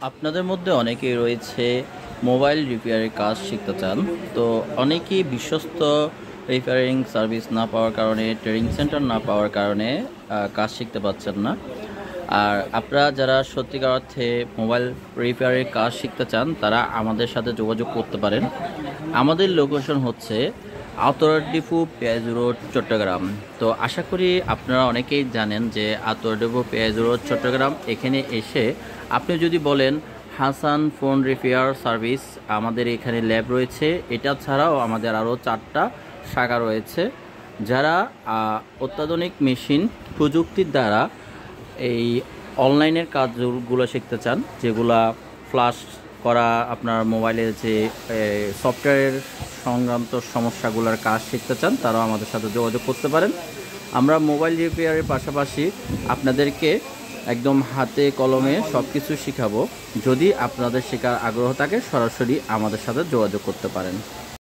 আপনাদের মধ্যে অনেকেই রয়েছে মোবাইল রিপেয়ারের কাজ শিখতে চান। তো অনেকেই বিশ্বস্ত রিপেয়ারিং সার্ভিস না পাওয়ার কারণে, ট্রেনিং সেন্টার না পাওয়ার কারণে কাজ শিখতে পারছেন না। আর আপনারা যারা সত্যিকার অর্থে মোবাইল রিপেয়ারের কাজ শিখতে চান, তারা আমাদের সাথে যোগাযোগ করতে পারেন। আমাদের লোকেশন হচ্ছে আউতরা ডিপো পেঁয়াজ রোড, চট্টগ্রাম। তো আশা করি আপনারা অনেকেই জানেন যে আউতরা ডিপো পেঁয়াজ রোড, চট্টগ্রাম, এখানে এসে আপনি যদি বলেন হাসান ফোন রিপেয়ার সার্ভিস, আমাদের এখানে ল্যাব রয়েছে। এটা ছাড়াও আমাদের আরও 4টা শাখা রয়েছে। যারা অত্যাধুনিক মেশিন প্রযুক্তির দ্বারা এই অনলাইনের কাজগুলো শিখতে চান, যেগুলা ফ্লাশ করা, আপনার মোবাইলের যে সফটওয়্যারের সংক্রান্ত সমস্যাগুলোর কাজ শিখতে চান, তারাও আমাদের সাথে যোগাযোগ করতে পারেন। আমরা মোবাইল রিপেয়ারের পাশাপাশি আপনাদেরকে একদম হাতে কলমে সব কিছু শেখাবো। যদি আপনাদের শেখার আগ্রহ থাকে, সরাসরি আমাদের সাথে যোগাযোগ করতে পারেন।